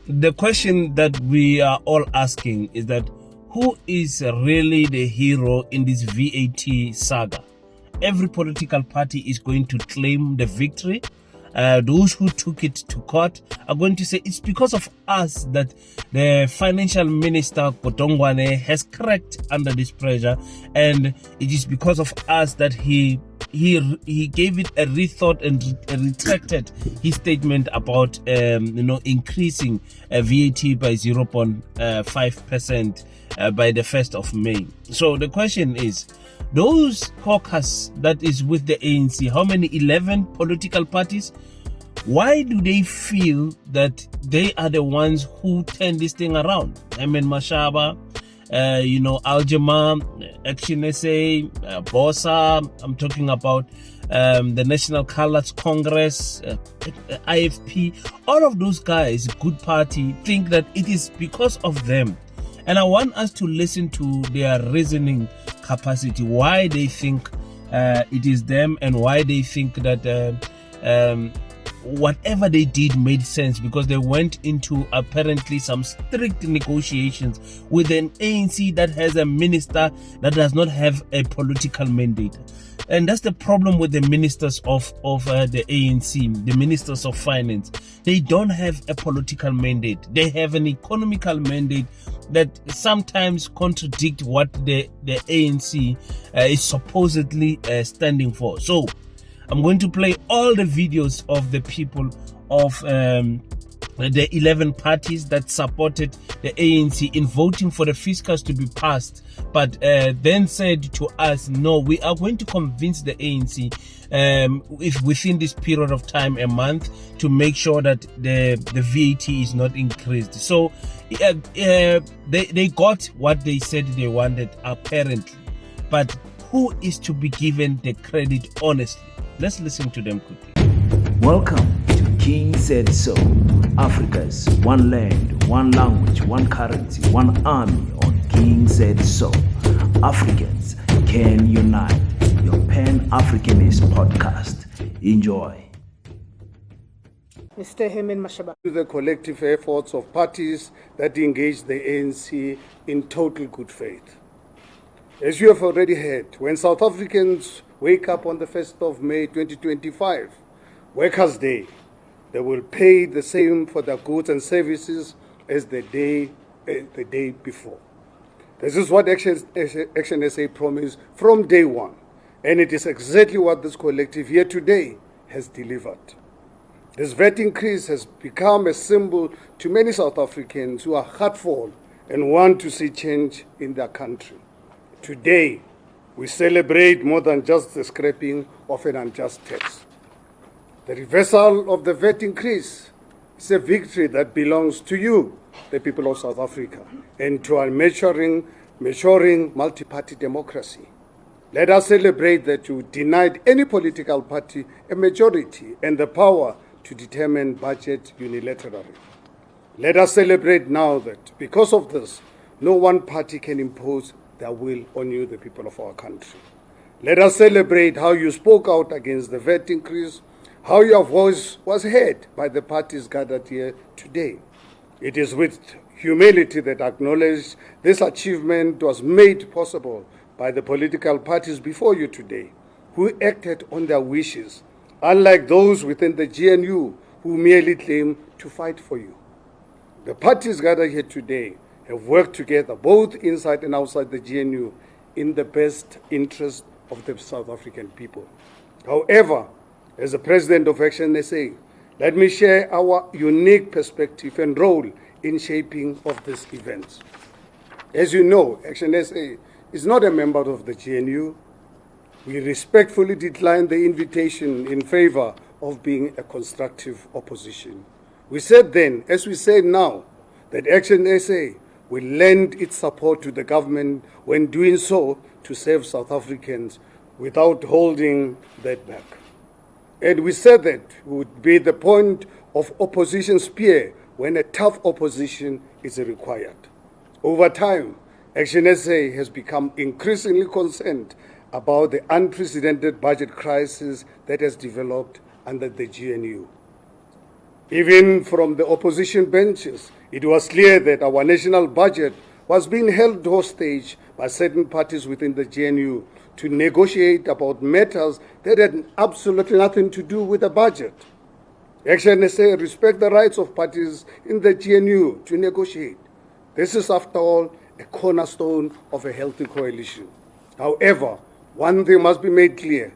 the question that we are all asking is that who is really the hero in this VAT saga? Every political party is going to claim the victory. Those who took it to court are going to say it's because of us that the financial minister Kotongwane has cracked under this pressure, and it is because of us that he gave it a rethought and retracted his statement about increasing VAT by 0.5% by the 1st of May. So the question is, those caucus that is with the ANC, how many? 11 political parties? Why do they feel that they are the ones who turn this thing around? Herman, Mashaba, Aljama, Actionsa, Bosa, I'm talking about the National Colours Congress, IFP, all of those guys, good party, think that it is because of them. And I want us to listen to their reasoning capacity, why they think it is them, and why they think that whatever they did made sense, because they went into apparently some strict negotiations with an ANC that has a minister that does not have a political mandate. And that's the problem with the ministers of the ANC, the ministers of finance. They don't have a political mandate. They have an economical mandate that sometimes contradict what the ANC is supposedly standing for. So I'm going to play all the videos of the people of the 11 parties that supported the ANC in voting for the fiscals to be passed, but then said to us, no, we are going to convince the ANC if within this period of time, a month, to make sure that the VAT is not increased. So they got what they said they wanted, apparently. But who is to be given the credit honestly? Let's listen to them quickly. Welcome to King Said So, Africa's one land, one language, one currency, one army on King Said So. Africans can unite. Your Pan-Africanist podcast. Enjoy. Mr. Herman Mashaba. The collective efforts of parties that engage the ANC in total good faith. As you have already heard, when South Africans wake up on the 1st of May 2025, Workers' Day, they will pay the same for their goods and services as the day before. This is what Actionsa promised from day one, and it is exactly what this collective here today has delivered. This VAT increase has become a symbol to many South Africans who are heartful and want to see change in their country. Today, we celebrate more than just the scrapping of an unjust tax. The reversal of the VAT increase is a victory that belongs to you, the people of South Africa, and to our maturing multi-party democracy. Let us celebrate that you denied any political party a majority and the power to determine budget unilaterally. Let us celebrate now that because of this, no one party can impose their will on you, the people of our country. Let us celebrate how you spoke out against the VAT increase, how your voice was heard by the parties gathered here today. It is with humility that I acknowledge this achievement was made possible by the political parties before you today, who acted on their wishes, unlike those within the GNU who merely claim to fight for you. The parties gathered here today have worked together, both inside and outside the GNU, in the best interest of the South African people. However, as the president of Actionsa, let me share our unique perspective and role in shaping of this event. As you know, Actionsa is not a member of the GNU. We respectfully decline the invitation in favor of being a constructive opposition. We said then, as we say now, that Actionsa will lend its support to the government when doing so to serve South Africans without holding that back. And we said that would be the point of opposition spear when a tough opposition is required. Over time, Actionsa has become increasingly concerned about the unprecedented budget crisis that has developed under the GNU. Even from the opposition benches, It was clear that our national budget was being held hostage by certain parties within the GNU to negotiate about matters that had absolutely nothing to do with the budget. Actionsa respect the rights of parties in the GNU to negotiate. This is, after all, a cornerstone of a healthy coalition. However, one thing must be made clear.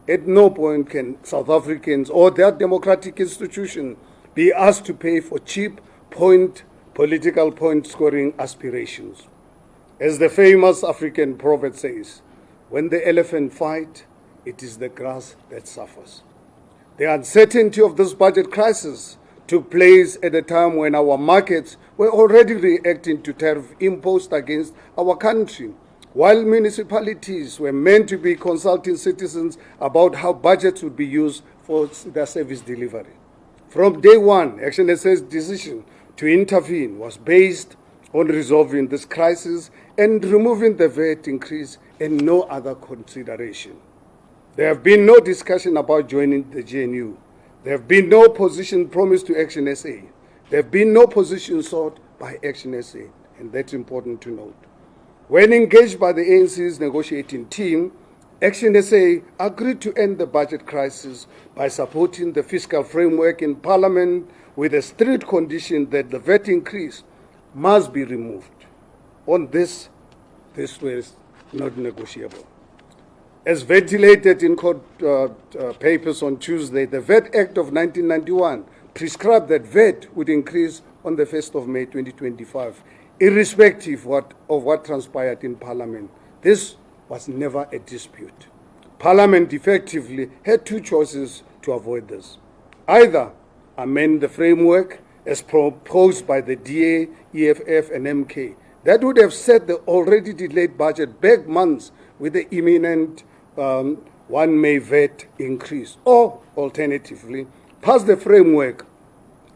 At no point can South Africans or their democratic institution be asked to pay for cheap political point-scoring aspirations. As the famous African proverb says, when the elephant fights, it is the grass that suffers. The uncertainty of this budget crisis took place at a time when our markets were already reacting to tariff imposed against our country, while municipalities were meant to be consulting citizens about how budgets would be used for their service delivery. From day one, Actionsa's decision to intervene was based on resolving this crisis and removing the VAT increase and no other consideration. There have been no discussion about joining the GNU. There have been no position promised to Actionsa. There have been no position sought by Actionsa, and that's important to note. When engaged by the ANC's negotiating team, Actionsa agreed to end the budget crisis by supporting the fiscal framework in Parliament with a strict condition that the VAT increase must be removed. On this was not negotiable. As ventilated in court papers on Tuesday, the VAT Act of 1991 prescribed that VAT would increase on the 1st of May 2025, irrespective of what transpired in Parliament. This was never a dispute. Parliament effectively had two choices to avoid this. Either amend the framework as proposed by the DA, EFF and MK. That would have set the already delayed budget back months with the imminent 1 May VAT increase. Or, alternatively, pass the framework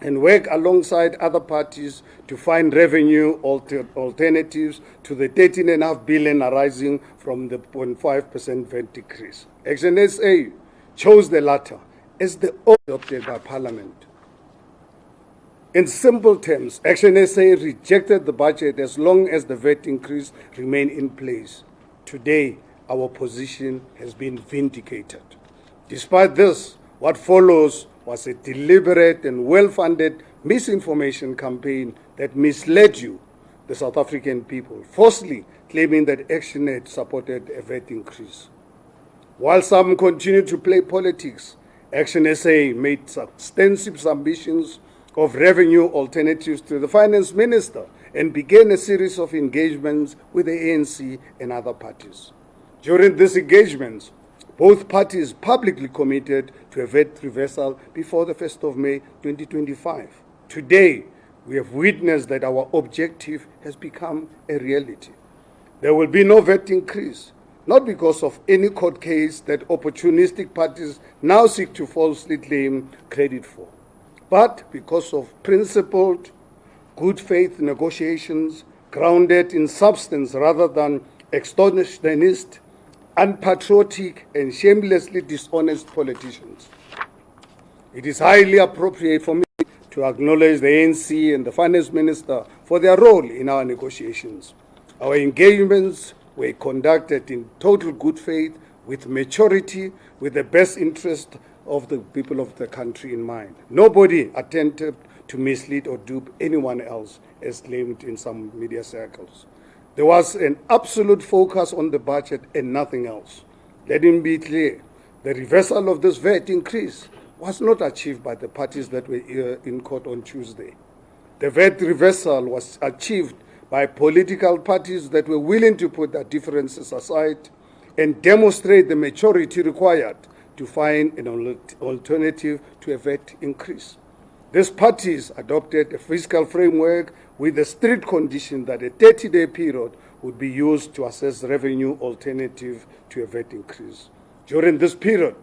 and work alongside other parties to find revenue alternatives to the 13.5 billion arising from the 0.5% VAT decrease. Actionsa chose the latter as the adopted by Parliament. In simple terms, Actionsa rejected the budget as long as the VAT increase remained in place. Today, our position has been vindicated. Despite this, what follows was a deliberate and well-funded misinformation campaign that misled you, the South African people, falsely claiming that Actionsa supported a VAT increase. While some continue to play politics, Actionsa made extensive submissions of revenue alternatives to the finance minister and began a series of engagements with the ANC and other parties. During these engagements, both parties publicly committed to a VAT reversal before the 1st of May 2025. Today, we have witnessed that our objective has become a reality. There will be no VAT increase, not because of any court case that opportunistic parties now seek to falsely claim credit for, but because of principled, good faith negotiations grounded in substance rather than extortionist, unpatriotic and shamelessly dishonest politicians. It is highly appropriate for me to acknowledge the ANC and the Finance Minister for their role in our negotiations. Our engagements were conducted in total good faith, with maturity, with the best interest of the people of the country in mind. Nobody attempted to mislead or dupe anyone else, as claimed in some media circles. There was an absolute focus on the budget and nothing else. Let it be clear, the reversal of this VAT increase was not achieved by the parties that were in court on Tuesday. The VAT reversal was achieved by political parties that were willing to put their differences aside and demonstrate the maturity required to find an alternative to a VAT increase. These parties adopted a fiscal framework with the strict condition that a 30-day period would be used to assess revenue alternative to a VAT increase. During this period,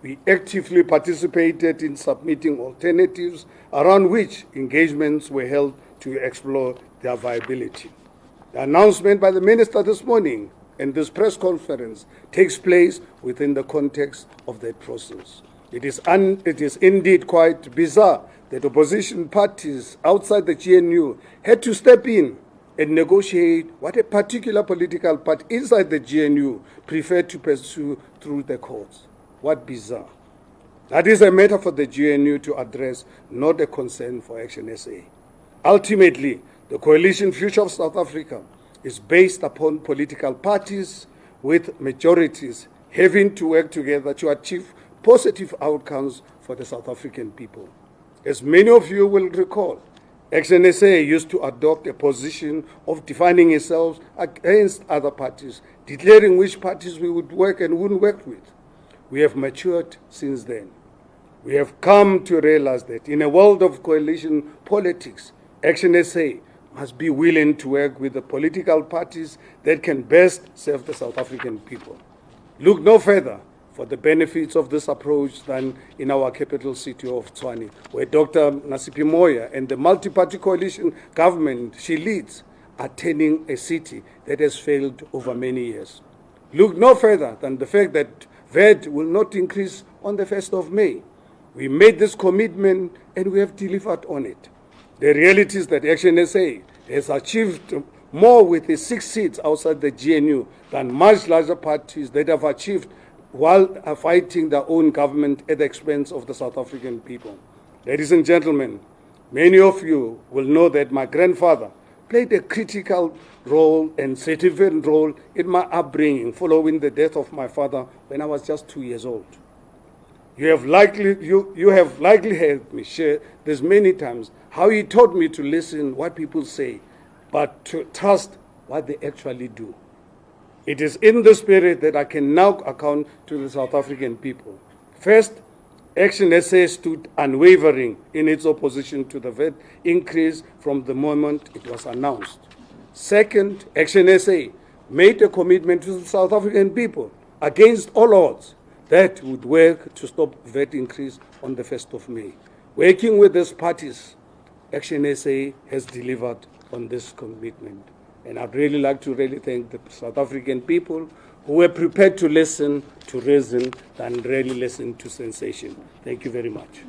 we actively participated in submitting alternatives around which engagements were held to explore their viability. The announcement by the Minister this morning and this press conference takes place within the context of that process. It is indeed quite bizarre that opposition parties outside the GNU had to step in and negotiate what a particular political party inside the GNU preferred to pursue through the courts. What bizarre. That is a matter for the GNU to address, not a concern for Action SA. Ultimately, the coalition future of South Africa is based upon political parties with majorities having to work together to achieve positive outcomes for the South African people. As many of you will recall, Action SA used to adopt a position of defining itself against other parties, declaring which parties we would work and wouldn't work with. We have matured since then. We have come to realize that in a world of coalition politics, Action SA must be willing to work with the political parties that can best serve the South African people. Look no further for the benefits of this approach than in our capital city of Tshwane, where Dr. Nasipi Moya and the multi-party coalition government she leads are turning a city that has failed over many years. Look no further than the fact that VAT will not increase on the 1st of May. We made this commitment and we have delivered on it. The reality is that Action SA has achieved more with the 6 seats outside the GNU than much larger parties that have achieved while fighting their own government at the expense of the South African people. Ladies and gentlemen, many of you will know that my grandfather played a critical role and significant role in my upbringing following the death of my father when I was just 2 years old. You have likely heard me share this many times, how he taught me to listen what people say, but to trust what they actually do. It is in the spirit that I can now account to the South African people. First, Action SA stood unwavering in its opposition to the VAT increase from the moment it was announced. Second, Action SA made a commitment to the South African people against all odds that would work to stop VAT increase on the 1st of May. Working with these parties, Action SA has delivered on this commitment. And I'd really like to thank the South African people who were prepared to listen to reason than really listen to sensation. Thank you very much.